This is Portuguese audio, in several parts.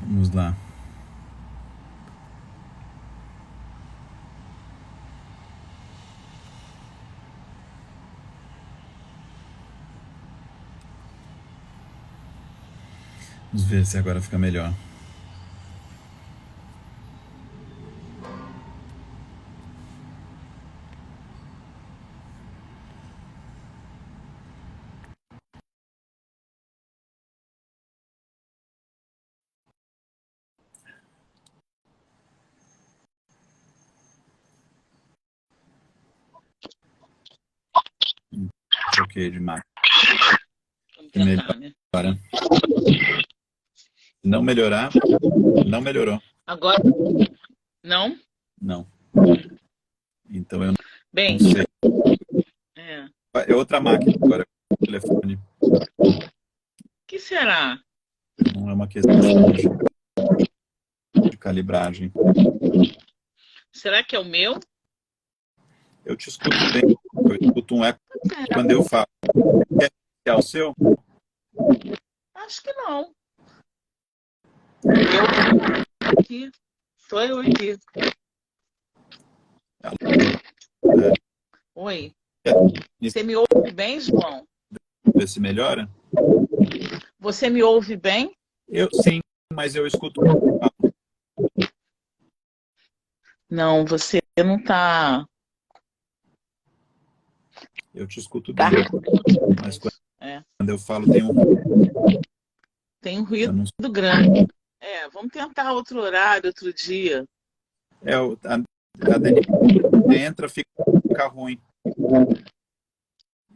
Vamos lá. Vamos ver se agora fica melhor. Troquei de máquina. Vamos E melhor tentar, né? agora. Se não melhorar, não melhorou. Agora, não? Não. Então eu não Bem, sei. é. É outra máquina agora. Telefone. O que será? Não é uma questão de calibragem. Será que é o meu? Eu te escuto bem. Eu escuto um eco quando eu falo. Quer que é o seu? Acho que não. Eu aqui. Sou eu aqui. É, Oi. quer Você me ouve bem, João? ver se melhora? Você me ouve bem? Eu sim, mas eu escuto. Não, você não tá. Eu te escuto Tá. bem. Mas quando É. eu falo, tem um ruído. Tem um Eu ruído não. grande. É, vamos tentar outro horário, outro dia. É, a Denise entra, fica ruim.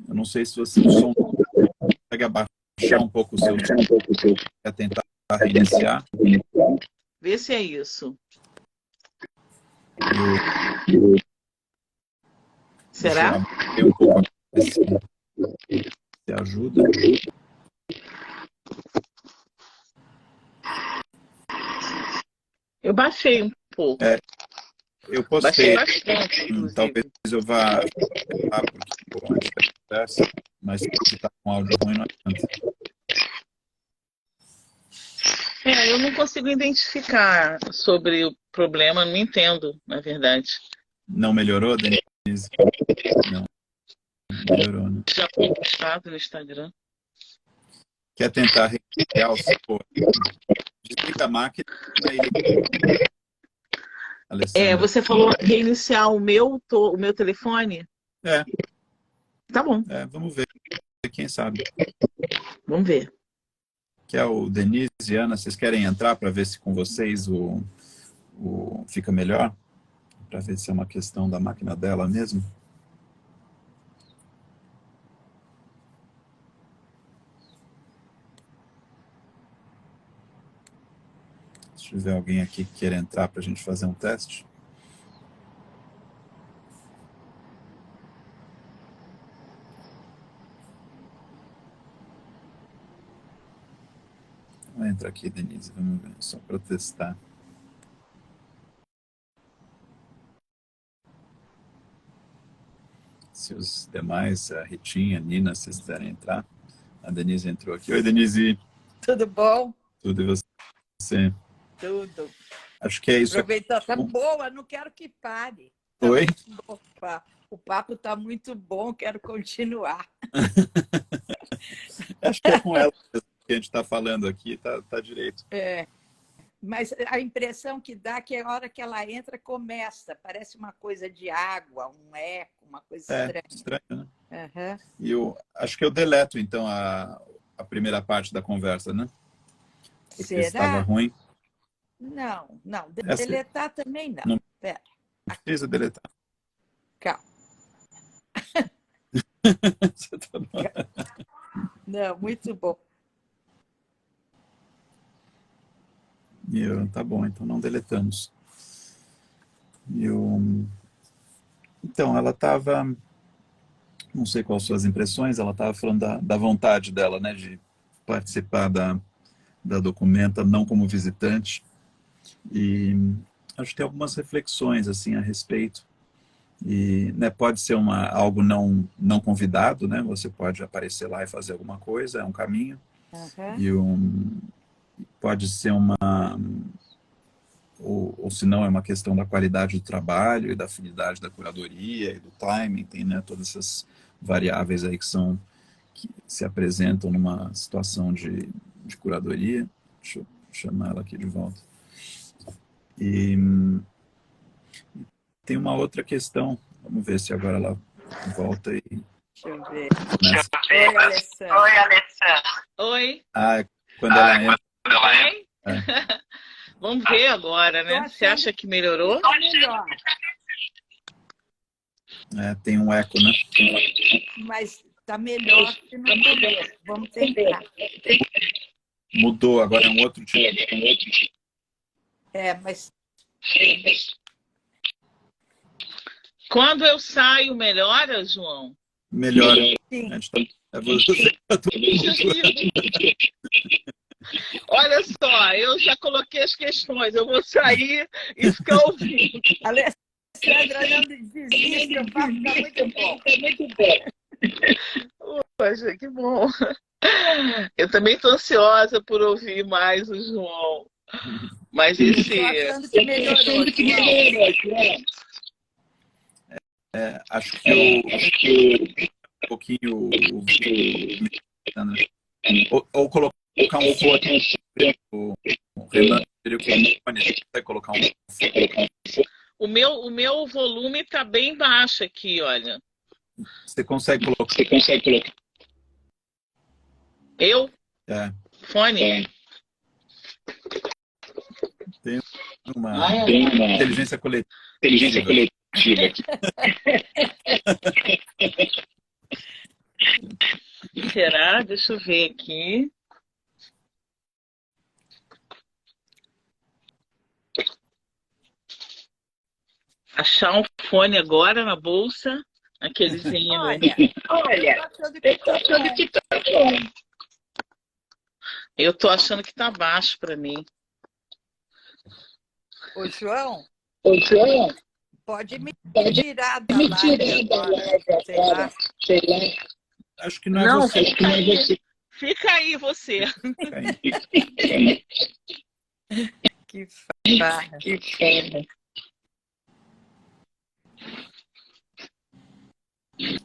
Eu não sei se você, o som consegue abaixar um pouco o seu som, quer tentar reiniciar. Vê se é isso. E o, deixa eu Será? abrir um pouco se ajuda. Eu baixei um pouco. É, eu Baixei postei, bastante, talvez inclusive. eu vá lá porque antes da conversa, mas se está com áudio ruim não adianta. É, eu não consigo identificar sobre o problema, não entendo, na verdade. Não melhorou, Denise? Não, melhorou, né? Já foi postado no Instagram. Quer tentar reiniciar o seu? Desliga a máquina e liga, É, Alessandra. você falou reiniciar o meu telefone? É, Tá bom, vamos ver, quem sabe. vamos ver. Que é o Denise e Ana, vocês querem entrar para ver se com vocês fica melhor? Para ver se é uma questão da máquina dela mesmo? Se tiver alguém aqui que queira entrar para a gente fazer um teste. Então, entra aqui, Denise, vamos ver, só para testar. Se os demais, a Ritinha, a Nina, se vocês quiserem entrar. A Denise entrou aqui. Oi, Denise, Tudo bom? tudo e você? Tudo. Acho que é isso aqui. Aproveitar, tá boa, não quero que pare. Tá Oi? muito bom. O papo tá muito bom, quero continuar. Acho que é com ela que a gente está falando aqui, tá direito. É, mas a impressão que dá é que a hora que ela entra, começa. Parece uma coisa de água, um eco, uma coisa É, estranha. estranho, né? Uhum. E eu acho que eu deleto, então, a primeira parte da conversa, né? Porque estava Será? ruim. Não, não. Essa Deletar também não. não Pera, precisa deletar. calma. Você tá- Não, muito bom. Tá bom, então não deletamos. Eu, então, ela estava, não sei quais suas impressões, ela estava falando da vontade dela, né, de participar da documenta, não como visitante. E acho que tem algumas reflexões assim a respeito. E né, pode ser algo não convidado, né? Você pode aparecer lá e fazer alguma coisa, é um caminho. Uhum. E, pode ser ou se não, é uma questão da qualidade do trabalho e da afinidade da curadoria e do timing, tem, né, todas essas variáveis aí que se apresentam numa situação de curadoria. Deixa eu chamar ela aqui de volta. E tem uma outra questão, vamos ver se agora ela volta e... Deixa eu ver. Começa. Oi, Alessandra. Oi, Alessandra. Oi. Ah, quando ela entra... Oi? É. Vamos ver agora, né? Você acha que melhorou? Tá melhor. Tem um eco, né? Mas tá melhor que no começo. Vamos tentar. Mudou, agora é um outro tipo. Mas... Quando eu saio, melhora, João? Melhora. Sim. Olha só, eu já coloquei as questões. Eu vou sair e ficar ouvindo. Alessandra, não desista, o papo está muito bom. Poxa, que bom. Eu também estou ansiosa por ouvir mais o João. Mas esse... Estou achando que melhorou. Acho que um pouquinho... Ou colocar um fone. O Renan teria que vai colocar um fone. O meu volume está bem baixo aqui, olha. Você consegue colocar? Eu? Fone? Tem uma inteligência coletiva aqui. Será? Deixa eu ver aqui. Achar um fone agora na bolsa. Aquelezinho. Olha, eu tô achando que tá baixo para mim. Ô, João, pode me tirar da live agora, sei lá. Acho que não é você. Fica aí, você. Que farra.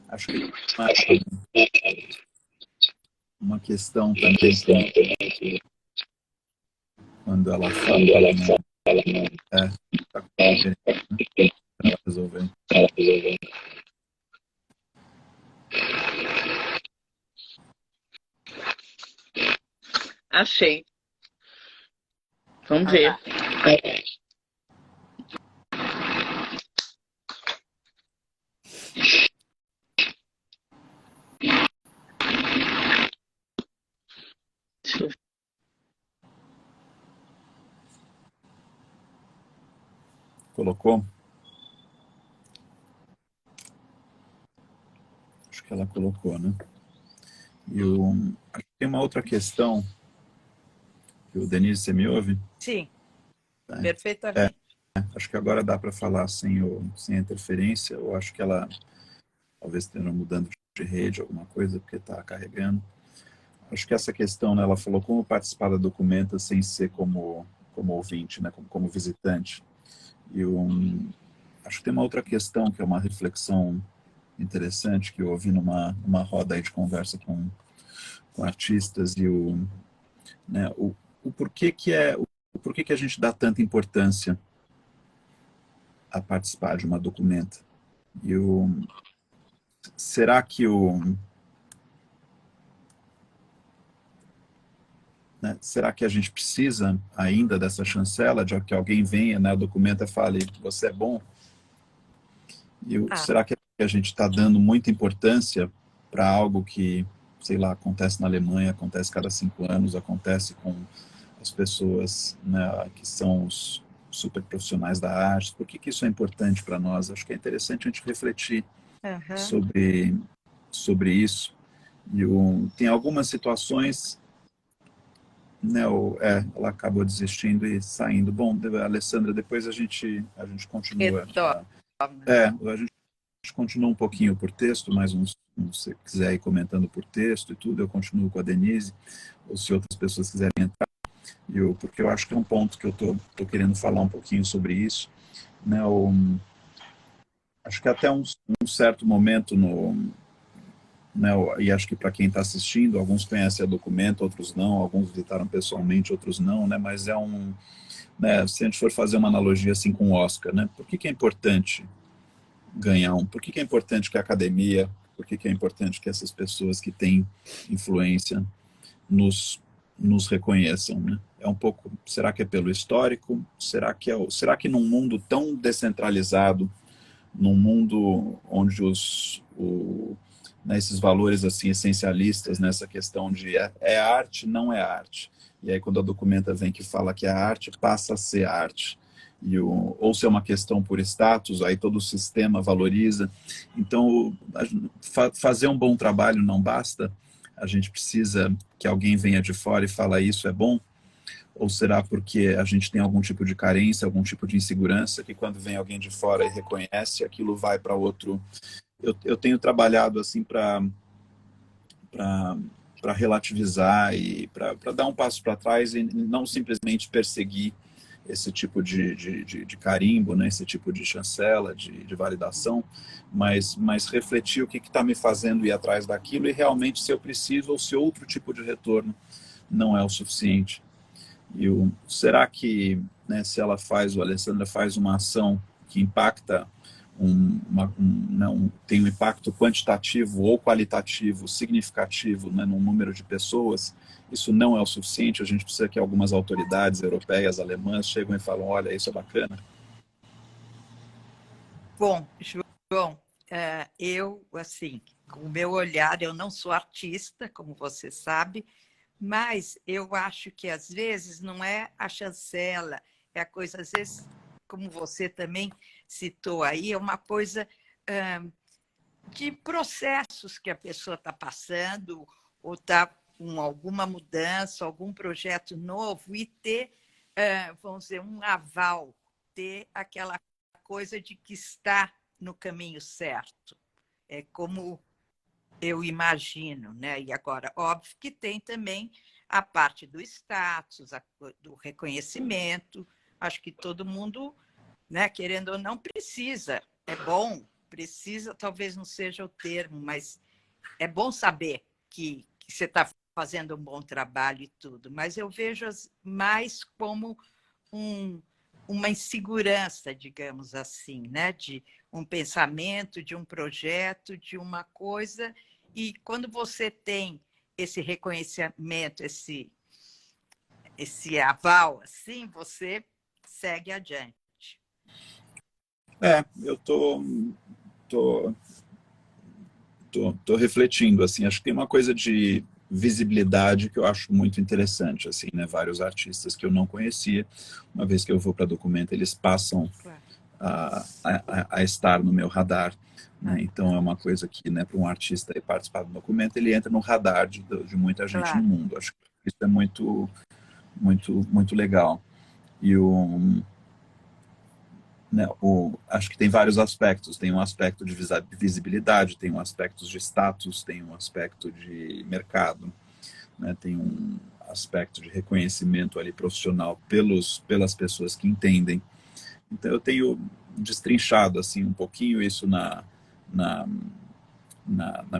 Acho que uma questão também quando ela fala, tá com ela resolver. Achei. Vamos ver. Colocou? Acho que ela colocou, né? Acho que tem uma outra questão que o Denise, você me ouve? Sim, perfeitamente. Acho que agora dá para falar sem a interferência. Eu acho que ela talvez esteja mudando de rede, alguma coisa, porque está carregando. Acho que essa questão, né, ela falou como participar da documenta sem ser como ouvinte, né, como visitante. Acho que tem uma outra questão, que é uma reflexão interessante, que eu ouvi numa roda aí de conversa com artistas, e o porquê que a gente dá tanta importância a participar de uma documenta. Será que será que a gente precisa ainda dessa chancela de que alguém venha, né, documenta e fale, você é bom? Será que a gente está dando muita importância para algo que, sei lá, acontece na Alemanha, acontece cada 5 anos, acontece com as pessoas, né, que são os super profissionais da arte? Por que isso é importante para nós? Acho que é interessante a gente refletir sobre isso. Tem algumas situações, né, ela acabou desistindo e saindo. Bom, Alessandra, depois a gente continua. A gente continua um pouquinho por texto, mas se você quiser ir comentando por texto e tudo, eu continuo com a Denise, ou se outras pessoas quiserem entrar. Porque eu acho que é um ponto que eu tô querendo falar um pouquinho sobre isso, né? Acho que até um certo momento né, e acho que para quem está assistindo, alguns conhecem a documento, outros não, alguns visitaram pessoalmente, outros não, né? Mas né, se a gente for fazer uma analogia assim com o Oscar, né? Por que é importante ganhar um? Por que é importante que a academia, por que é importante que essas pessoas que têm influência nos, nos reconheçam, né? É um pouco, será que é pelo histórico? Será que num mundo tão descentralizado, num mundo onde né, esses valores assim essencialistas nessa questão de é arte, não é arte. E aí quando a documenta vem que fala que a arte passa a ser arte. Ou se é uma questão por status, aí todo o sistema valoriza. Então, fazer um bom trabalho não basta, a gente precisa que alguém venha de fora e fala isso é bom? Ou será porque a gente tem algum tipo de carência, algum tipo de insegurança, que quando vem alguém de fora e reconhece, aquilo vai para outro. Eu tenho trabalhado assim para relativizar e para dar um passo para trás e não simplesmente perseguir esse tipo de carimbo, né? Esse tipo de chancela, de validação, mas refletir o que está me fazendo ir atrás daquilo e realmente se eu preciso ou se outro tipo de retorno não é o suficiente. Será que, né, se ela faz, o Alessandra faz uma ação que impacta, tem um impacto quantitativo ou qualitativo significativo, né, num número de pessoas, isso não é o suficiente, a gente precisa que algumas autoridades europeias, alemãs, cheguem e falam, olha, isso é bacana. Bom, João, eu, assim, com o meu olhar, eu não sou artista, como você sabe, mas eu acho que às vezes não é a chancela, é a coisa, às vezes, como você também citou aí, é uma coisa de processos que a pessoa está passando ou está com alguma mudança, algum projeto novo e ter, vamos dizer, um aval, ter aquela coisa de que está no caminho certo. É como eu imagino, né? E agora, óbvio que tem também a parte do status, do reconhecimento. Acho que todo mundo, né, querendo ou não, precisa. É bom, precisa, talvez não seja o termo, mas é bom saber que você está fazendo um bom trabalho e tudo. Mas eu vejo mais como um, uma insegurança, digamos assim, né? De um pensamento, de um projeto, de uma coisa. E quando você tem esse reconhecimento, esse aval, assim, você segue adiante. Eu tô, tô refletindo, assim, acho que tem uma coisa de visibilidade que eu acho muito interessante, assim, né, vários artistas que eu não conhecia, uma vez que eu vou para documento, eles passam Claro. A estar no meu radar, né? Então é uma coisa que, né, para um artista participar do documento, ele entra no radar de muita gente no Claro. mundo. Acho que isso é muito legal. E né, acho que tem vários aspectos. Tem um aspecto de visibilidade, tem um aspecto de status, tem um aspecto de mercado, né, tem um aspecto de reconhecimento ali profissional pelas pessoas que entendem. Então eu tenho destrinchado assim um pouquinho isso na, na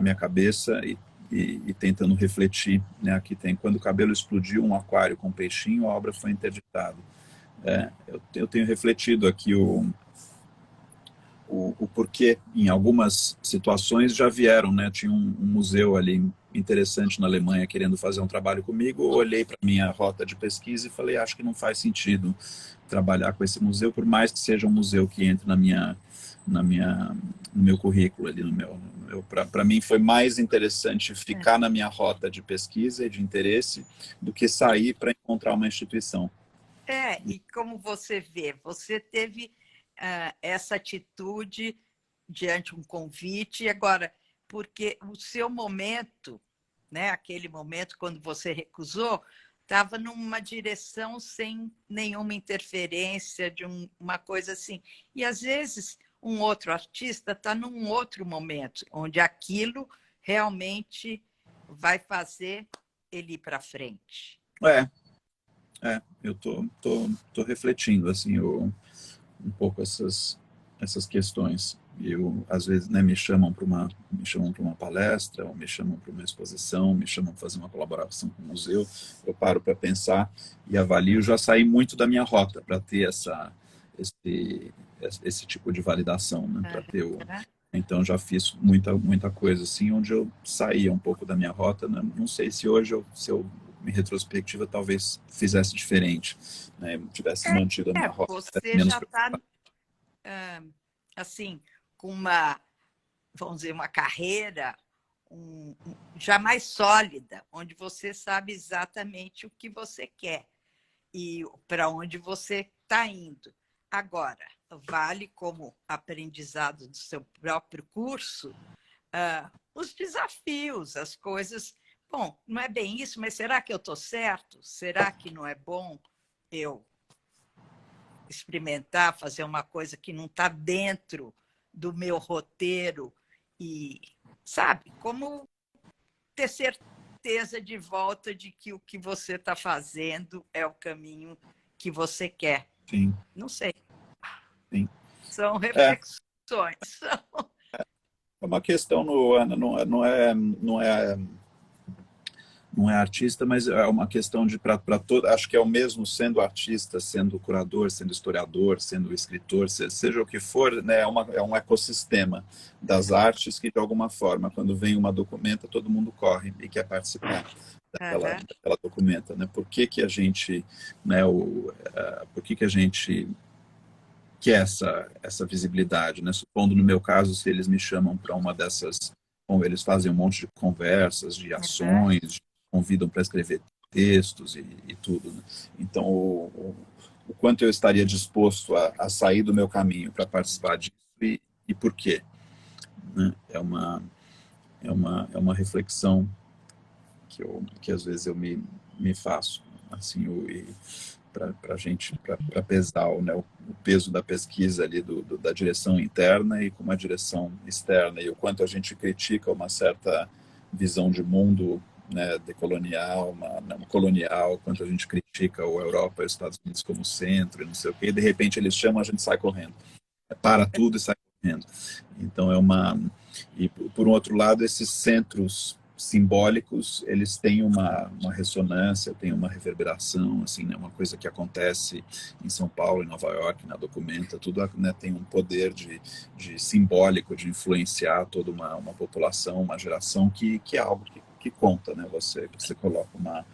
minha cabeça e tentando refletir, né? Aqui tem quando o cabelo explodiu um aquário com um peixinho, a obra foi interditada. Eu tenho refletido aqui o porquê em algumas situações já vieram, né? Tinha um museu ali interessante na Alemanha querendo fazer um trabalho comigo, eu olhei para minha rota de pesquisa e falei, acho que não faz sentido trabalhar com esse museu, por mais que seja um museu que entre no meu currículo ali, para mim foi mais interessante ficar na minha rota de pesquisa e de interesse do que sair para encontrar uma instituição. E como você vê, você teve essa atitude diante de um convite, agora, porque o seu momento, né, aquele momento quando você recusou, estava numa direção sem nenhuma interferência de uma coisa assim. E às vezes um outro artista está num outro momento, onde aquilo realmente vai fazer ele ir para frente. É, Eu tô refletindo assim um pouco essas questões. Eu às vezes, né, me chamam para uma palestra, ou me chamam para uma exposição, me chamam para fazer uma colaboração com o museu. Eu paro para pensar e avalio. Já saí muito da minha rota para ter esse esse tipo de validação, né? Para ter o Então já fiz muita coisa assim, onde eu saía um pouco da minha rota, né? Não sei se hoje se eu em retrospectiva talvez fizesse diferente, né? Tivesse mantido a minha rota, Você menos já preocupado. está, assim, com uma, vamos dizer, uma carreira já mais sólida, onde você sabe exatamente o que você quer e para onde você está indo. Agora, vale como aprendizado do seu próprio curso, os desafios, as coisas. Bom, não é bem isso, mas será que eu estou certo? Será que não é bom eu experimentar, fazer uma coisa que não está dentro do meu roteiro? E, sabe, como ter certeza de volta de que o que você está fazendo é o caminho que você quer. Sim, Não sei. sim. São É, reflexões. é uma questão não é artista, mas é uma questão de para todo. Acho que é o mesmo sendo artista, sendo curador, sendo historiador, sendo escritor, seja o que for, né, é um ecossistema das artes que de alguma forma, quando vem uma documenta, todo mundo corre e quer participar Uhum. daquela documenta, né? Por que que a gente, né, por que que a gente quer essa visibilidade, né? Supondo no meu caso, se eles me chamam para uma dessas, bom, eles fazem um monte de conversas, de Uhum. ações, convidam para escrever textos e tudo, né? Então, o quanto eu estaria disposto a sair do meu caminho para participar disso e por quê, né? É uma reflexão que às vezes eu me faço, assim, para gente, para pesar né, o peso da pesquisa ali da direção interna e com uma direção externa, e o quanto a gente critica uma certa visão de mundo, né, decolonial, uma colonial, quanto a gente critica a Europa e os Estados Unidos como centro, e não sei o quê, e de repente eles chamam, a gente sai correndo. Para tudo e sai correndo. Então e por um outro lado, esses centros simbólicos, eles têm uma ressonância, têm uma reverberação, assim, né, uma coisa que acontece em São Paulo, em Nova York, na Documenta, tudo, né, tem um poder de simbólico, de influenciar toda uma população, uma geração que é algo que conta, né, você coloca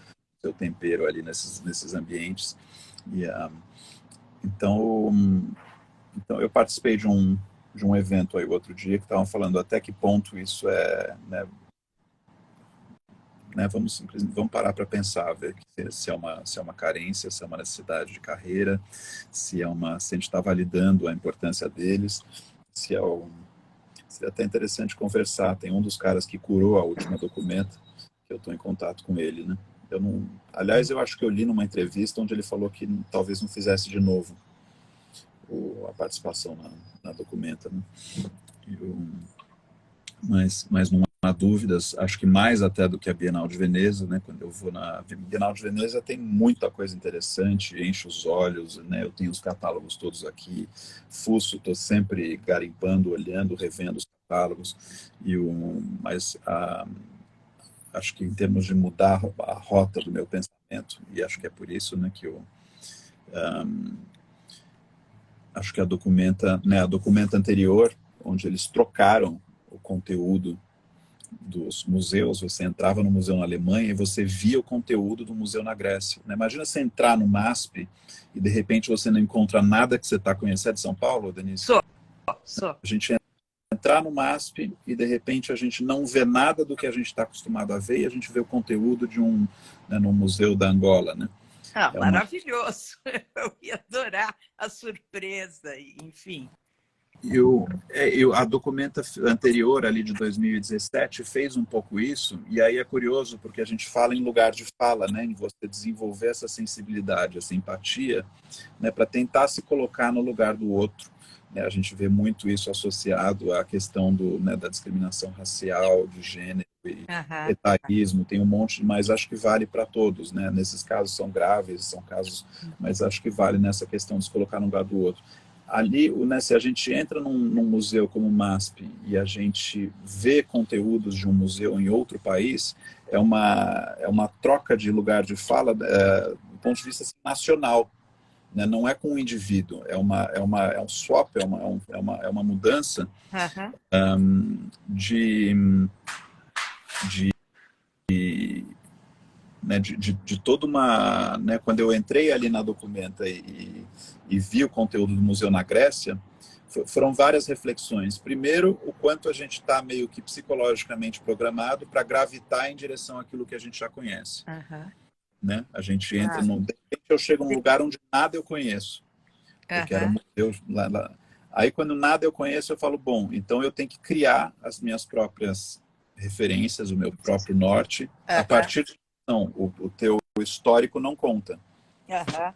seu tempero ali nesses ambientes. E, então, então, eu participei de um evento aí outro dia que estavam falando até que ponto isso vamos parar para pensar, ver se é uma carência, se é uma necessidade de carreira, se a gente está validando a importância deles, se é seria até interessante conversar. Tem um dos caras que curou a última documenta, que eu estou em contato com ele, né? Eu não, aliás, eu acho que eu li numa entrevista onde ele falou que talvez não fizesse de novo a participação na documenta, né? Eu, mas não há dúvidas, acho que mais até do que a Bienal de Veneza, né? Quando eu vou na Bienal de Veneza tem muita coisa interessante, enche os olhos, né? Eu tenho os catálogos todos aqui, fuço, estou sempre garimpando, olhando, revendo os catálogos, mas acho que em termos de mudar a rota do meu pensamento, e acho que é por isso, né, que eu acho que a documenta anterior, onde eles trocaram o conteúdo dos museus, você entrava no museu na Alemanha e você via o conteúdo do museu na Grécia. Né? Imagina você entrar no MASP e de repente você não encontra nada que você está conhecendo de São Paulo, Denise? Sou. A gente entrar no MASP e de repente a gente não vê nada do que a gente está acostumado a ver e a gente vê o conteúdo no museu da Angola, né? Ah, É uma maravilhoso. Eu ia adorar a surpresa, enfim. A documenta anterior, ali de 2017, fez um pouco isso, e aí é curioso, porque a gente fala em lugar de fala, né, em você desenvolver essa sensibilidade, essa empatia, né, para tentar se colocar no lugar do outro. A gente vê muito isso associado à questão da discriminação racial, de gênero, e Aham. etarismo, tem um monte, mas acho que vale para todos, né? Nesses casos são graves, são casos, mas acho que vale nessa questão de se colocar no lugar do outro. Ali, né, se a gente entra num museu como o MASP e a gente vê conteúdos de um museu em outro país, é uma troca de lugar de fala do ponto de vista assim, nacional, né? Não é com o indivíduo, é um swap, é uma mudança Aham. de, né, de toda uma... Né, quando eu entrei ali na Documenta e vi o conteúdo do museu na Grécia, foram várias reflexões. Primeiro, o quanto a gente está meio que psicologicamente programado para gravitar em direção àquilo que a gente já conhece. Aham. Né? A gente entra Ah, no... De repente eu chego num lugar onde nada eu conheço, porque era um aham. museu lá. Aí, quando nada eu conheço, eu falo, bom, então eu tenho que criar as minhas próprias referências, o meu próprio norte, a Aham. partir de... Não, o teu histórico não conta. Aham.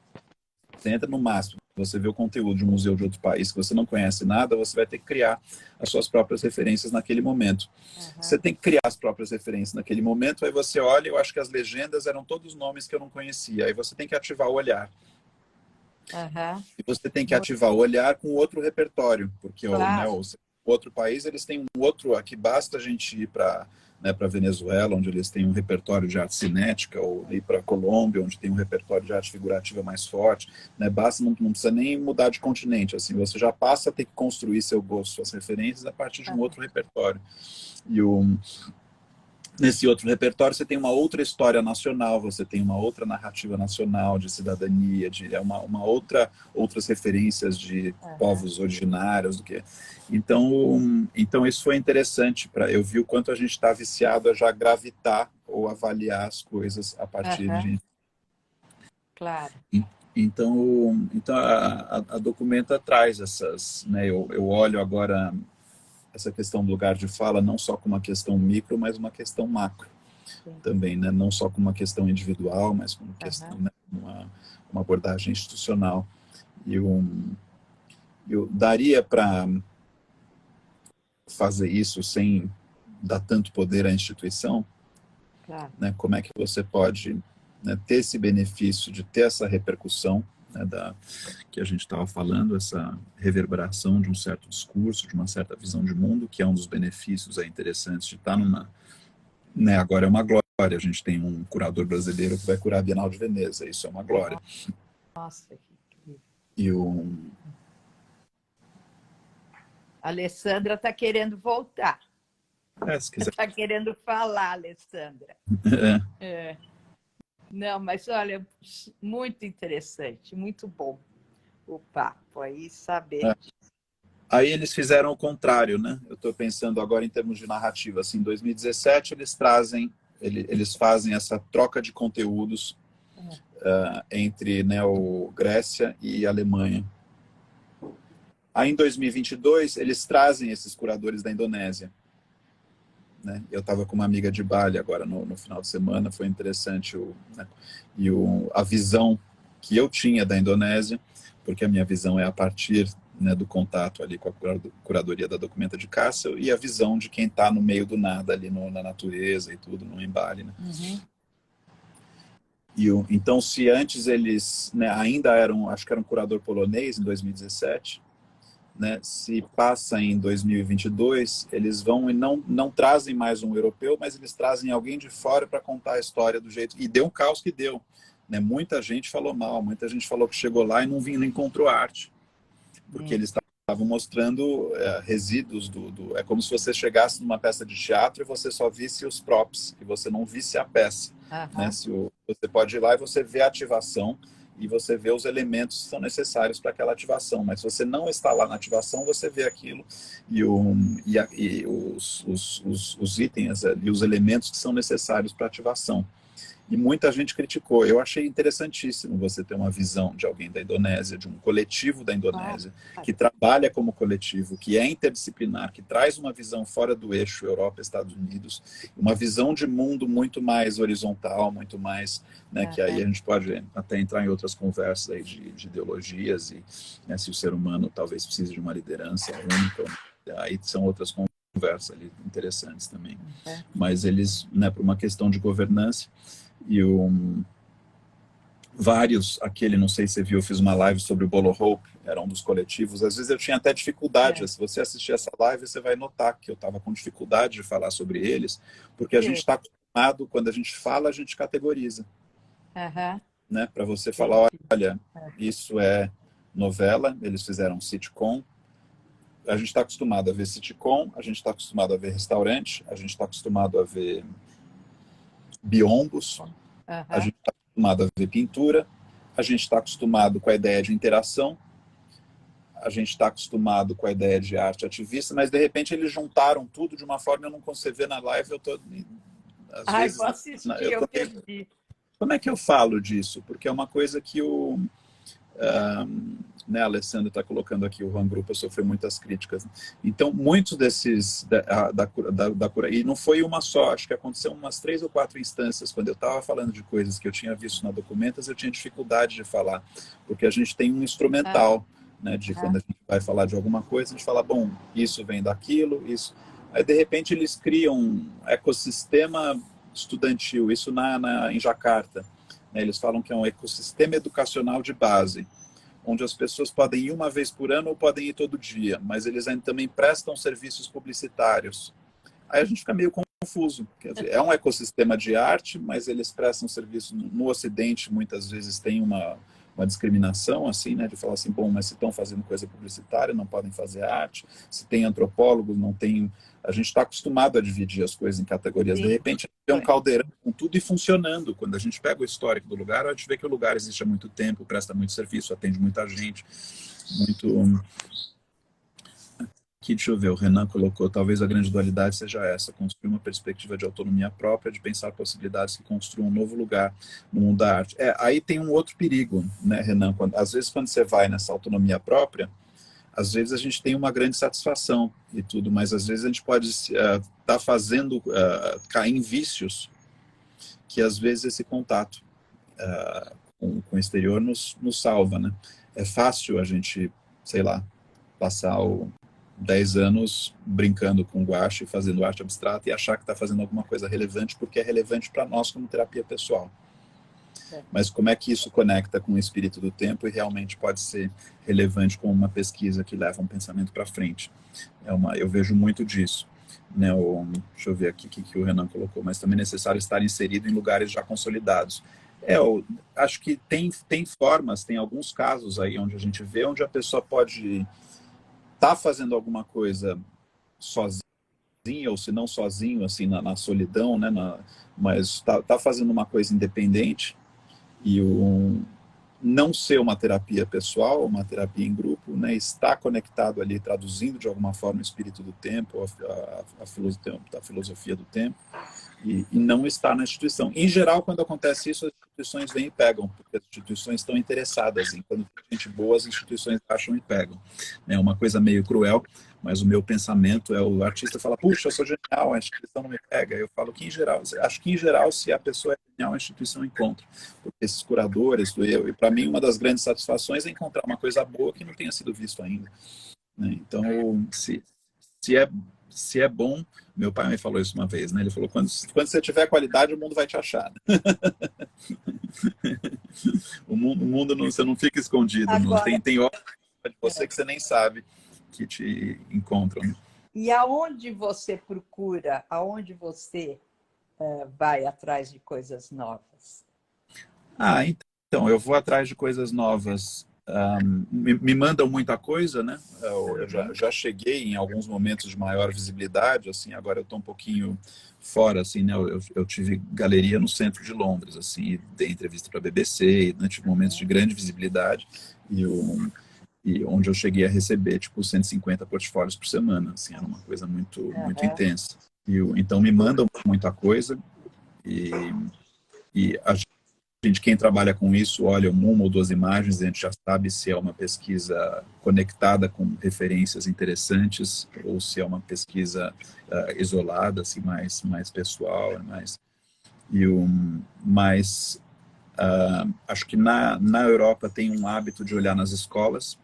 Você entra no máximo, você vê o conteúdo de um museu de outro país que você não conhece nada, você vai ter que criar as suas próprias referências naquele momento. Você Aham. tem que criar as próprias referências naquele momento, aí você olha, eu acho que as legendas eram todos nomes que eu não conhecia, aí você tem que ativar o olhar. Aham. E você tem que ativar o olhar com outro repertório, porque né, Claro. o outro país, eles têm um outro... Aqui basta a gente ir para, né, para Venezuela, onde eles têm um repertório de arte cinética, ou ir para Colômbia, onde tem um repertório de arte figurativa mais forte. Né, basta, não precisa nem mudar de continente. Assim, você já passa a ter que construir seu gosto, suas referências, a partir de um outro repertório. E nesse outro repertório você tem uma outra história nacional, você tem uma outra narrativa nacional de cidadania, outras referências de povos originários do que. Então isso foi interessante para eu vi o quanto a gente está viciado a já gravitar ou avaliar as coisas a partir Aham. de... Claro. Então a Documenta traz essas, né? Eu olho agora essa questão do lugar de fala não só como uma questão micro, mas uma questão macro Sim. também, né? Não só como uma questão individual, mas como questão, né? uma abordagem institucional. E eu daria para fazer isso sem dar tanto poder à instituição, Claro. né? Como é que você pode, né, ter esse benefício de ter essa repercussão, né, que a gente estava falando, essa reverberação de um certo discurso, de uma certa visão de mundo, que é um dos benefícios interessantes de estar numa... Né, agora é uma glória, a gente tem um curador brasileiro que vai curar a Bienal de Veneza, isso é uma glória. Nossa, que incrível. E A Alessandra está querendo voltar. se quiser... Está querendo falar, Alessandra. É. É. Não, mas olha, muito interessante, muito bom o papo aí, saber. Aí eles fizeram o contrário, né? Eu estou pensando agora em termos de narrativa. Assim, em 2017 eles fazem essa troca de conteúdos entre, né, o Grécia e Alemanha. Aí em 2022 eles trazem esses curadores da Indonésia. Né? Eu estava com uma amiga de Bali agora no final de semana, foi interessante né? E a visão que eu tinha da Indonésia, porque a minha visão é a partir, né, do contato ali com a curadoria da Documenta de caça e a visão de quem está no meio do nada ali na natureza e tudo, no Embale. Né? Então, se antes eles, né, ainda eram, acho que era um curador polonês em 2017, né, se passa em 2022, eles vão e não trazem mais um europeu, mas eles trazem alguém de fora para contar a história do jeito... E deu um caos que deu. Né? Muita gente falou mal, muita gente falou que chegou lá e não encontrou arte. Porque eles estavam mostrando resíduos É como se você chegasse numa peça de teatro e você só visse os props, e você não visse a peça. Né? Você pode ir lá e você vê a ativação, e você vê os elementos que são necessários para aquela ativação, mas se você não está lá na ativação, você vê aquilo e os itens e os elementos que são necessários para a ativação. E muita gente criticou. Eu achei interessantíssimo você ter uma visão de alguém da Indonésia, de um coletivo da Indonésia, que trabalha como coletivo, que é interdisciplinar, que traz uma visão fora do eixo Europa-Estados Unidos, uma visão de mundo muito mais horizontal, muito mais, né, que aí a gente pode até entrar em outras conversas aí de ideologias e, né, se o ser humano talvez precise de uma liderança única, aí são outras conversas. conversa ali interessantes também. É. Mas eles, né, por uma questão de governança, e vários, aquele, não sei se você viu, eu fiz uma live sobre o Bolo Hope, era um dos coletivos, às vezes eu tinha até dificuldade, se você assistir essa live, você vai notar que eu estava com dificuldade de falar sobre eles, porque a gente está acostumado, quando a gente fala, a gente categoriza. Né? Para você falar, olha, isso é novela, eles fizeram sitcom, a gente está acostumado a ver sitcom, a gente está acostumado a ver restaurante, a gente está acostumado a ver biombos, a gente está acostumado a ver pintura, a gente está acostumado com a ideia de interação, a gente está acostumado com a ideia de arte ativista, mas de repente eles juntaram tudo de uma forma que eu não consigo ver na live, eu tô às vezes vou assistir, eu perdi. Como é que eu falo disso? Porque é uma coisa que né, a Alessandra está colocando aqui, o Juan Grupo sofreu muitas críticas. Então, muitos desses da cura, e não foi uma só, acho que aconteceu umas 3 ou 4 instâncias, quando eu estava falando de coisas que eu tinha visto na Documentas, eu tinha dificuldade de falar, porque a gente tem um instrumental, né, de quando a gente vai falar de alguma coisa, a gente fala, bom, isso vem daquilo, isso. Aí, de repente, eles criam um ecossistema estudantil, isso em Jacarta. Eles falam que é um ecossistema educacional de base, onde as pessoas podem ir uma vez por ano ou podem ir todo dia, mas eles ainda também prestam serviços publicitários. Aí a gente fica meio confuso. Quer dizer, é um ecossistema de arte, mas eles prestam serviço no Ocidente, muitas vezes tem uma discriminação, assim, né, de falar assim, bom, mas se estão fazendo coisa publicitária, não podem fazer arte, se tem antropólogos, não tem... A gente está acostumado a dividir as coisas em categorias. De repente, é um caldeirão com tudo e funcionando. Quando a gente pega o histórico do lugar, a gente vê que o lugar existe há muito tempo, presta muito serviço, atende muita gente, muito... Aqui, deixa eu ver, o Renan colocou, talvez a grande dualidade seja essa, construir uma perspectiva de autonomia própria, de pensar possibilidades que construam um novo lugar no mundo da arte. Aí tem um outro perigo, né, Renan? Às vezes, quando você vai nessa autonomia própria, às vezes a gente tem uma grande satisfação e tudo, mas às vezes a gente pode estar fazendo cair em vícios que às vezes esse contato com o exterior nos salva, né? É fácil a gente, sei lá, passar 10 anos brincando com guache, fazendo arte abstrata e achar que está fazendo alguma coisa relevante porque é relevante para nós como terapia pessoal. Mas como é que isso conecta com o espírito do tempo e realmente pode ser relevante como uma pesquisa que leva um pensamento para frente? Eu vejo muito disso. Né? Deixa eu ver aqui o que o Renan colocou, mas também é necessário estar inserido em lugares já consolidados. Eu acho que tem formas, tem alguns casos aí onde a gente vê onde a pessoa pode estar fazendo alguma coisa sozinha, ou se não sozinho, assim, na solidão, né? Mas tá fazendo uma coisa independente e não ser uma terapia pessoal, uma terapia em grupo, né? Estar conectado ali, traduzindo de alguma forma o espírito do tempo, a filosofia do tempo, e não estar na instituição. Em geral, quando acontece isso, as instituições vêm e pegam, porque as instituições estão interessadas em. Quando tem gente boa, as instituições acham e pegam. É uma coisa meio cruel, mas o meu pensamento é o artista fala, puxa, eu sou genial, a instituição não me pega. Eu falo que, em geral, acho que, em geral, se a pessoa é genial, a instituição encontra. Porque esses curadores, e para mim, uma das grandes satisfações é encontrar uma coisa boa que não tenha sido visto ainda. Né? Então, se é bom, meu pai me falou isso uma vez, né? Ele falou, quando você tiver qualidade, o mundo vai te achar. O mundo não, você não fica escondido. Agora, não tem obra de você que você nem sabe que te encontram. E aonde você procura, aonde você vai atrás de coisas novas? Então, eu vou atrás de coisas novas. Me mandam muita coisa, né? Eu já cheguei em alguns momentos de maior visibilidade, assim, agora eu estou um pouquinho fora, assim, né? Eu tive galeria no centro de Londres, assim, dei entrevista para a BBC, né? Tive momentos de grande visibilidade e onde eu cheguei a receber, tipo, 150 portfólios por semana, assim, era uma coisa muito intensa. Então, me mandam muita coisa e a gente, quem trabalha com isso, olha uma ou duas imagens, a gente já sabe se é uma pesquisa conectada com referências interessantes ou se é uma pesquisa isolada, assim, mais pessoal, acho que na Europa tem um hábito de olhar nas escolas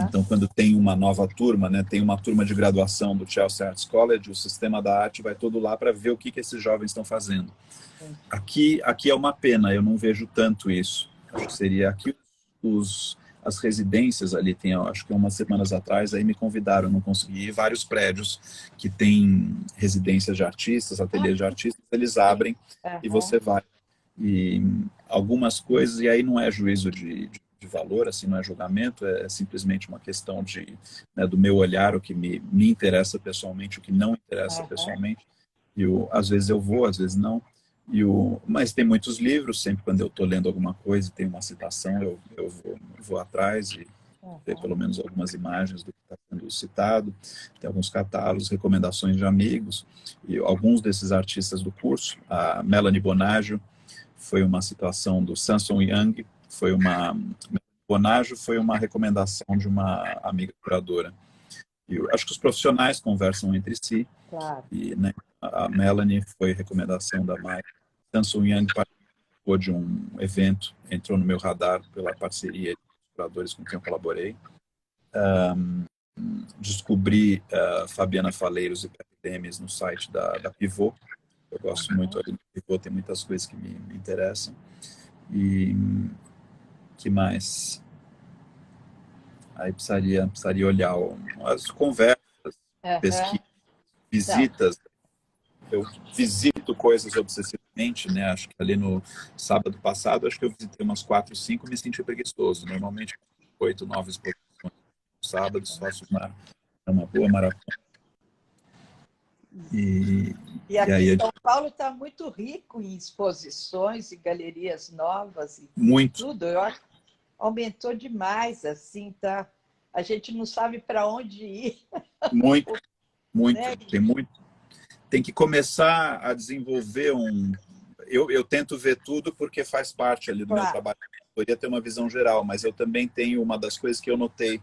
Então, quando tem uma nova turma, né, tem uma turma de graduação do Chelsea Arts College, o sistema da arte vai todo lá para ver o que esses jovens estão fazendo. Aqui é uma pena, eu não vejo tanto isso. Acho que seria aqui as residências ali, tem, acho que umas semanas atrás, aí me convidaram, não consegui ir, vários prédios que tem residências de artistas, ateliês de artistas, eles abrem e você vai. E algumas coisas, e aí não é juízo de valor, assim, não é julgamento, é simplesmente uma questão né, do meu olhar, o que me interessa pessoalmente, o que não interessa pessoalmente. E às vezes eu vou, às vezes não. Mas tem muitos livros, sempre quando eu estou lendo alguma coisa, tem uma citação, eu vou atrás e ver pelo menos algumas imagens do que está sendo citado. Tem alguns catálogos, recomendações de amigos, e alguns desses artistas do curso, a Melanie Bonaggio, foi uma situação do Samson Young, Bonaggio foi uma recomendação de uma amiga curadora. E eu acho que os profissionais conversam entre si, e né, a Melanie foi recomendação da Mai. Samson Young participou de um evento, entrou no meu radar pela parceria de curadores com quem eu colaborei. Descobri Fabiana Faleiros e Pepe Demes no site da Pivot. Eu gosto muito ali do Pivot, tem muitas coisas que me interessam. E que mais? Aí precisaria olhar as conversas, pesquisas, visitas. Eu visito coisas obsessivamente, né? Acho que ali no sábado passado, acho que eu visitei umas 4, 5, me senti preguiçoso. Normalmente, 8, 9 exposições no sábado, faço uma boa maratona. E aqui aí, São Paulo está muito rico em exposições e galerias novas e muito. tudo. Eu acho que aumentou demais, assim, tá? A gente não sabe para onde ir. Muito, Né? Tem que começar a desenvolver eu tento ver tudo porque faz parte ali do meu trabalho. Eu poderia ter uma visão geral, mas eu também tenho uma das coisas que eu notei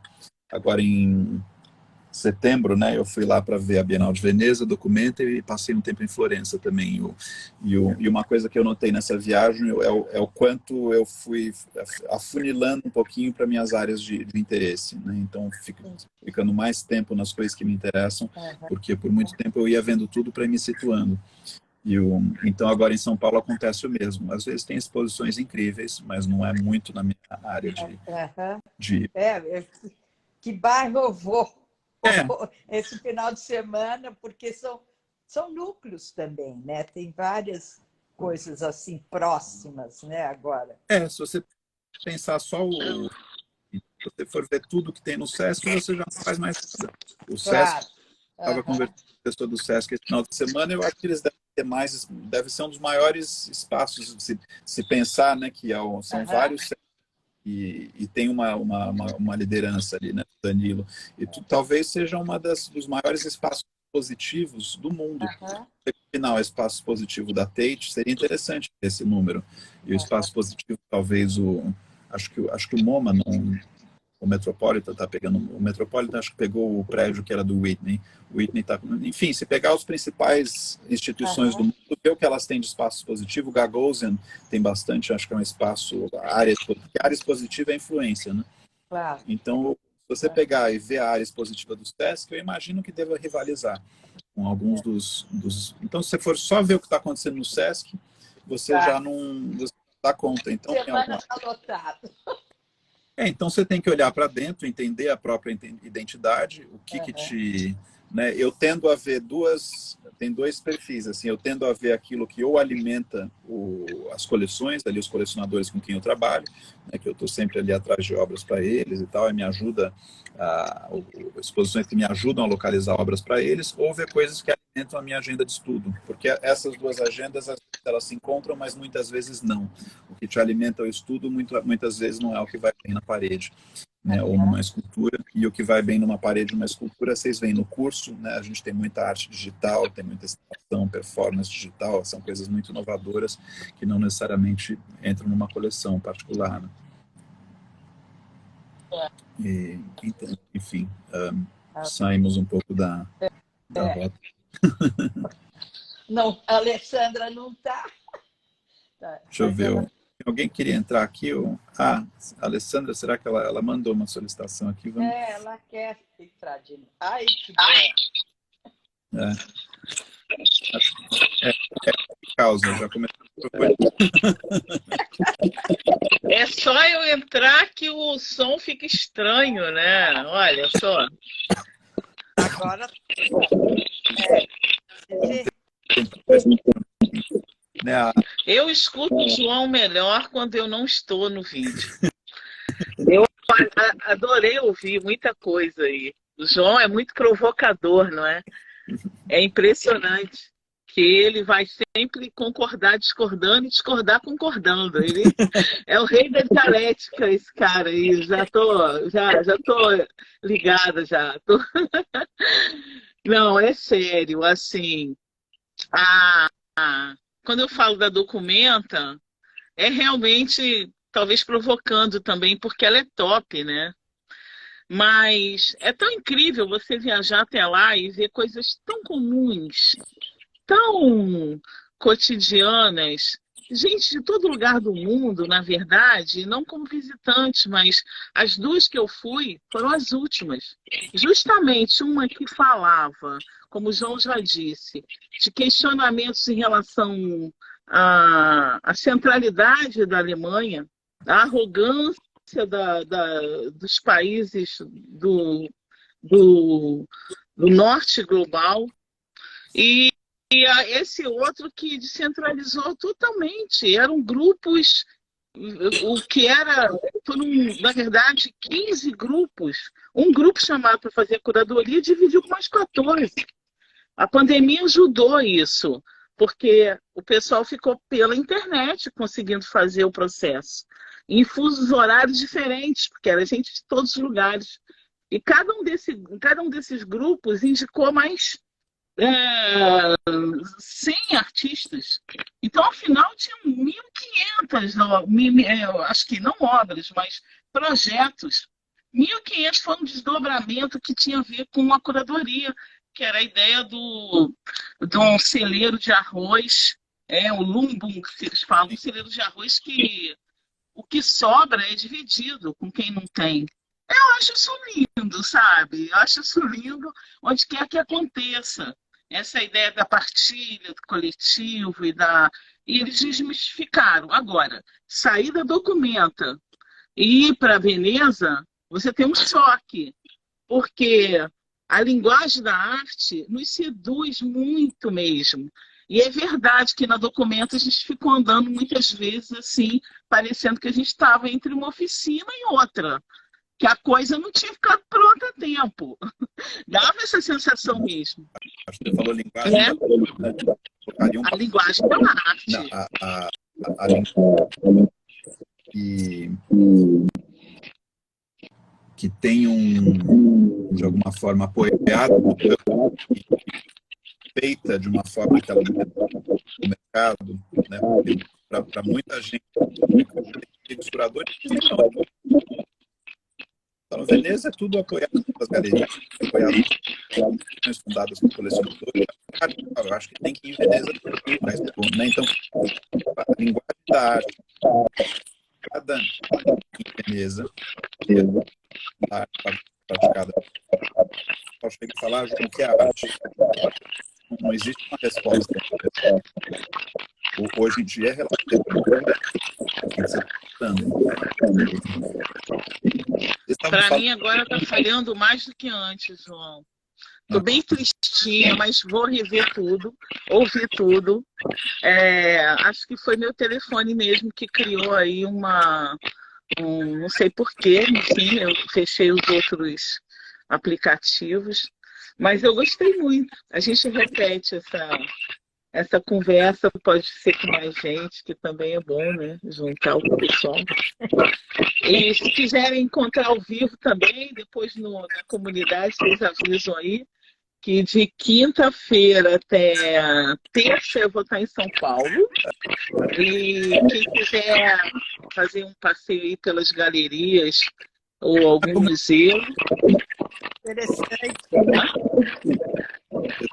agora em setembro, né? Eu fui lá para ver a Bienal de Veneza, documenta, e passei um tempo em Florença também. E uma coisa que eu notei nessa viagem é o quanto eu fui afunilando um pouquinho para minhas áreas de interesse, né? Então, ficando mais tempo nas coisas que me interessam, porque por muito tempo eu ia vendo tudo para ir me situando. Então, agora em São Paulo acontece o mesmo. Às vezes tem exposições incríveis, mas não é muito na minha área de... Que bairro eu vou esse final de semana? Porque são núcleos também, né? Tem várias coisas assim próximas, né? Agora. Se você pensar só se você for ver tudo que tem no Sesc, você já não faz mais nada. O Sesc, estava conversando com a pessoa do Sesc esse final de semana, eu acho que eles devem ter mais, deve ser um dos maiores espaços, se pensar, né, que são vários e tem uma liderança ali, né, Danilo, e talvez seja dos maiores espaços positivos do mundo. Afinal, o espaço positivo da Tate seria interessante esse número, e o espaço positivo talvez acho que o MoMA não, o Metropolitan está pegando, o Metropolitan acho que pegou o prédio que era do Whitney. O Whitney está, enfim, se pegar as principais instituições do mundo, ver o que elas têm de espaço positivo, o Gagosian tem bastante, acho que é um espaço, área expositiva é influência, né? Claro. Então, se você pegar e ver a área expositiva dos Sesc, eu imagino que deva rivalizar com alguns dos... Então, se você for só ver o que está acontecendo no Sesc, você já não dá conta. Então, semana está lotado. Então você tem que olhar para dentro, entender a própria identidade, o que te... Né? Eu tendo a ver tem dois perfis, assim, eu tendo a ver aquilo que ou alimenta as coleções, ali os colecionadores com quem eu trabalho, né, que eu estou sempre ali atrás de obras para eles e tal, e me ajuda, exposições que me ajudam a localizar obras para eles, ou ver coisas que alimentam a minha agenda de estudo, porque essas duas agendas, elas se encontram, mas muitas vezes não. O que te alimenta o estudo, muitas vezes não é o que vai bem na parede, né, ou numa escultura, e o que vai bem numa parede, numa escultura, vocês veem no curso, né, a gente tem muita arte digital, tem muita instalação, performance digital, são coisas muito inovadoras que não necessariamente entram numa coleção particular, né? Então, enfim, saímos um pouco da rota. Não, a Alessandra não está. Deixa eu ver, Alguém queria entrar aqui? A Alessandra, será que ela mandou uma solicitação aqui? Vamos... Ela quer entrar de novo. Ai, que bom. Causa, já começou. É só eu entrar que o som fica estranho, né? Olha só. Agora, eu escuto o João melhor quando eu não estou no vídeo. Eu adorei ouvir muita coisa aí. O João é muito provocador, não é? É impressionante que ele vai sempre concordar discordando e discordar concordando. Ele é o rei da dialética, esse cara aí. Já tô ligada já. Não, é sério, assim. Quando eu falo da Documenta, é realmente talvez provocando também, porque ela é top, né? Mas é tão incrível você viajar até lá e ver coisas tão comuns, tão cotidianas. Gente de todo lugar do mundo, na verdade, não como visitante, mas as duas que eu fui foram as últimas. Justamente uma que falava, como o João já disse, de questionamentos em relação à centralidade da Alemanha, à arrogância dos países do norte global, e esse outro que descentralizou totalmente. Eram grupos, o que foram, na verdade, 15 grupos. Um grupo chamado para fazer a curadoria dividiu com mais 14. A pandemia ajudou isso, porque o pessoal ficou pela internet conseguindo fazer o processo. Em fusos horários diferentes, porque era gente de todos os lugares. E cada um desses grupos indicou mais 100 artistas. Então, afinal, tinha 1.500, acho que não obras, mas projetos. 1.500 foi um desdobramento que tinha a ver com a curadoria, que era a ideia de um celeiro de arroz, o lumbum, que eles falam, um celeiro de arroz que o que sobra é dividido com quem não tem. Eu acho isso lindo, sabe? Eu acho isso lindo onde quer que aconteça. Essa ideia da partilha, do coletivo e eles desmistificaram. Agora, sair da Documenta e ir para Veneza, você tem um choque, porque a linguagem da arte nos seduz muito mesmo. E é verdade que na Documenta a gente ficou andando muitas vezes assim, parecendo que a gente estava entre uma oficina e outra, que a coisa não tinha ficado pronta a tempo. Dava essa sensação mesmo. Acho que você falou linguagem. A linguagem da arte. Não, a linguagem que tem de alguma forma, apoiado, feita de uma forma que ela no mercado, né? Para muita gente, os curadores, então, Veneza é tudo apoiado pelas galerias, apoiado por fundadas por colecionadores. Eu acho que tem que ir em Veneza, né? Então, a linguagem da arte, cada em Veneza, a arte praticada. Eu chego a falar o que é a arte. Não existe uma resposta. Hoje em dia é relativo. Para mim agora está falhando mais do que antes, João. Estou bem tristinha, mas vou rever tudo, ouvir tudo. Acho que foi meu telefone mesmo que criou aí não sei porquê, enfim, eu fechei os outros aplicativos, mas eu gostei muito. A gente repete essa conversa, pode ser com mais gente, que também é bom, né? Juntar o pessoal. E se quiserem encontrar ao vivo também, depois na comunidade, vocês avisam aí, que de quinta-feira até terça eu vou estar em São Paulo. E quem quiser fazer um passeio aí pelas galerias ou algum museu. interessante.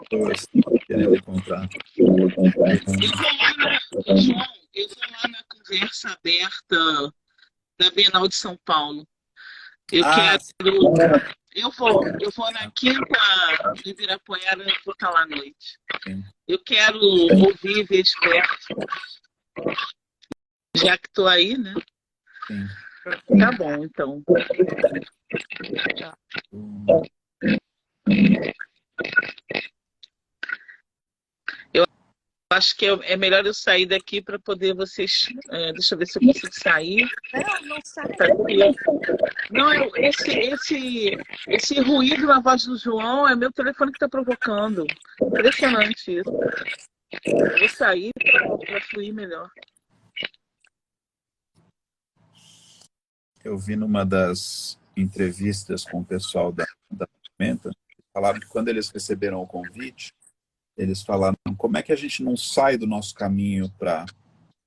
Pessoas querendo encontrar. Eu vou lá na conversa conversa aberta da Bienal de São Paulo. Eu Ah, quero. Eu vou na quinta de Ibirapuera, eu vou estar lá à noite. sim, Eu quero ouvir e ver de perto, já que estou aí, né? sim. Tá bom, então. Hum, Acho que é melhor eu sair daqui para poder vocês. Deixa eu ver se eu consigo sair. Não, não sai. Tá aqui. Não, esse ruído na voz do João é meu telefone que está provocando. Impressionante isso. Eu vou sair para fluir melhor. Eu vi numa das entrevistas com o pessoal da Documenta, falaram que quando eles receberam o convite, eles falaram como é que a gente não sai do nosso caminho para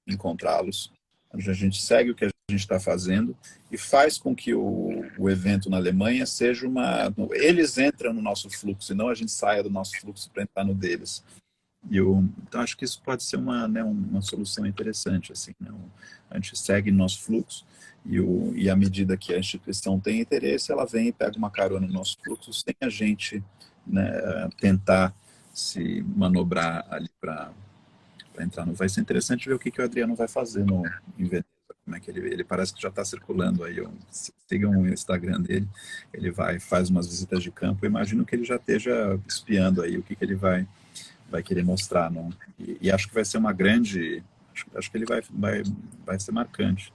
encontrá-los. A gente segue o que a gente está fazendo e faz com que o evento na Alemanha seja uma... Eles entram no nosso fluxo, e não a gente saia do nosso fluxo para entrar no deles. Então, acho que isso pode ser uma solução interessante. Assim, né? A gente segue nosso fluxo e à medida que a instituição tem interesse, ela vem e pega uma carona no nosso fluxo sem a gente, né, tentar se manobrar ali para entrar. Vai ser interessante ver o que o Adriano vai fazer em Veneza. Como é que ele parece que já está circulando aí. Sigam o Instagram dele. Ele faz umas visitas de campo. Eu imagino que ele já esteja espiando aí o que ele vai querer mostrar, não? E acho que vai ser uma grande... Acho que ele vai ser marcante.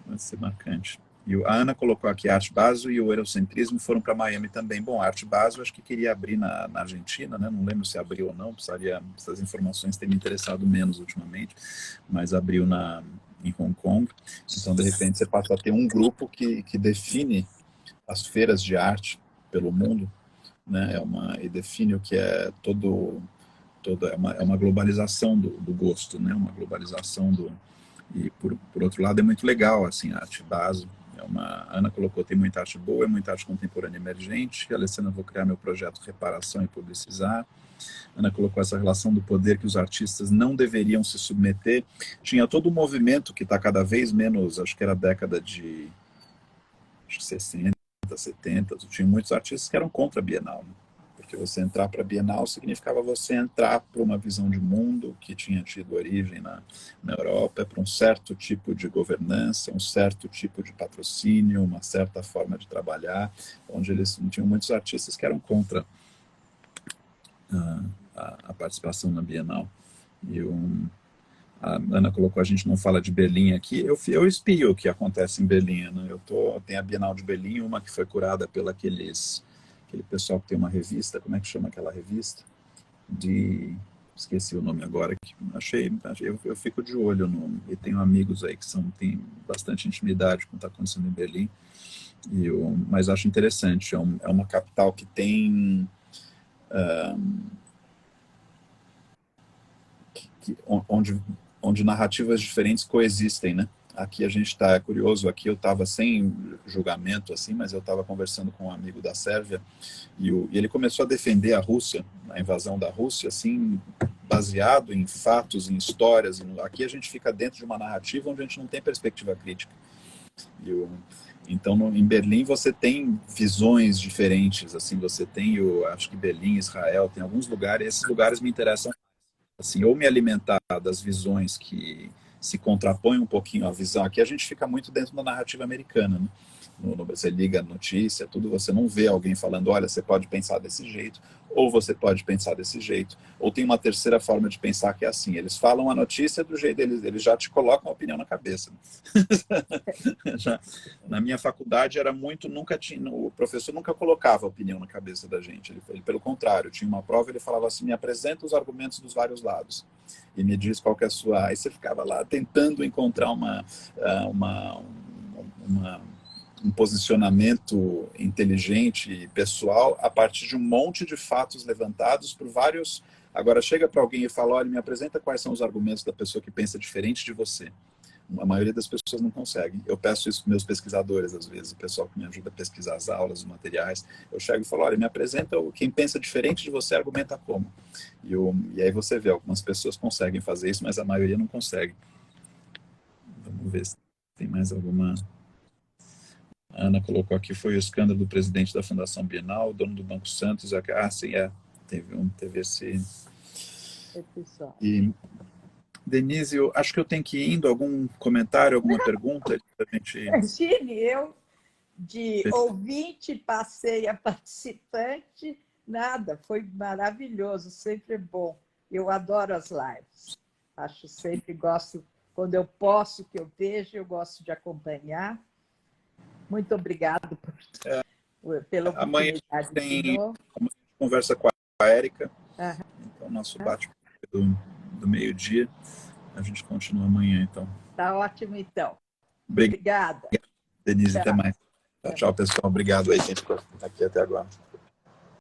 Vai ser marcante. E a Ana colocou aqui a Arte Basel e o Eurocentrismo foram para Miami também. Bom, a Arte Basel acho que queria abrir na Argentina, né? Não lembro se abriu ou não, essas informações têm me interessado menos ultimamente, mas abriu em Hong Kong. Então, de repente, você passa a ter um grupo que define as feiras de arte pelo mundo, né? E define o que é é uma globalização do gosto, né? Uma globalização e por outro lado é muito legal, assim, a arte base. A Ana colocou, tem muita arte boa, é muita arte contemporânea emergente. A Alessandra, vou criar meu projeto Reparação e Publicizar. A Ana colocou essa relação do poder que os artistas não deveriam se submeter. Tinha todo um movimento que está cada vez menos, acho que era a década de 60, 70, tinha muitos artistas que eram contra a Bienal, né? Porque você entrar para a Bienal significava você entrar para uma visão de mundo que tinha tido origem na Europa, para um certo tipo de governança, um certo tipo de patrocínio, uma certa forma de trabalhar, onde eles tinham muitos artistas que eram contra a participação na Bienal. A Ana colocou, a gente não fala de Berlim aqui. Eu espio o que acontece em Berlim, né? Tem a Bienal de Berlim, uma que foi curada pelo aquele pessoal que tem uma revista, como é que chama aquela revista? Esqueci o nome agora, eu fico de olho e tenho amigos aí que têm bastante intimidade com o que está acontecendo em Berlim, mas acho interessante, é uma capital que tem onde narrativas diferentes coexistem, né? Aqui a gente está curioso, aqui eu estava sem julgamento, assim, mas eu estava conversando com um amigo da Sérvia e ele começou a defender a Rússia, a invasão da Rússia, assim, baseado em fatos, em histórias. Aqui a gente fica dentro de uma narrativa onde a gente não tem perspectiva crítica. Então, em Berlim você tem visões diferentes, assim, você tem, acho que Berlim, Israel, tem alguns lugares, esses lugares me interessam, assim, ou me alimentar das visões que se contrapõem um pouquinho à visão. Aqui a gente fica muito dentro da narrativa americana, né? Você liga a notícia, tudo, você não vê alguém falando, olha, você pode pensar desse jeito, ou você pode pensar desse jeito, ou tem uma terceira forma de pensar que é assim, eles falam a notícia do jeito deles, eles já te colocam a opinião na cabeça. Na minha faculdade era muito, o professor nunca colocava a opinião na cabeça da gente, ele pelo contrário, tinha uma prova, ele falava assim, me apresenta os argumentos dos vários lados, e me diz qual que é a sua... Aí você ficava lá tentando encontrar um posicionamento inteligente e pessoal a partir de um monte de fatos levantados por vários... Agora chega para alguém e fala, olha, me apresenta quais são os argumentos da pessoa que pensa diferente de você. A maioria das pessoas não consegue. Eu peço isso para meus pesquisadores, às vezes, o pessoal que me ajuda a pesquisar as aulas, os materiais. Eu chego e falo, olha, me apresenta quem pensa diferente de você, argumenta como. E aí você vê, algumas pessoas conseguem fazer isso, mas a maioria não consegue. Vamos ver se tem mais alguma. A Ana colocou aqui, foi o escândalo do presidente da Fundação Bienal, dono do Banco Santos. Sim, teve esse episódio. E, Denise, eu acho que eu tenho que ir indo. Algum comentário, alguma pergunta? Imagine, eu de ouvinte passei a participante, nada, foi maravilhoso, sempre bom. Eu adoro as lives, acho sempre, gosto, quando eu posso, que eu vejo, eu gosto de acompanhar. Muito obrigado pela oportunidade de novo. Amanhã a gente conversa com a Érica, então nosso bate-papo do meio-dia, a gente continua amanhã, então. Tá ótimo, então. Obrigada. Obrigada. Denise, Tchau. até mais. Tchau, pessoal. Obrigado aí, gente, por estar aqui até agora.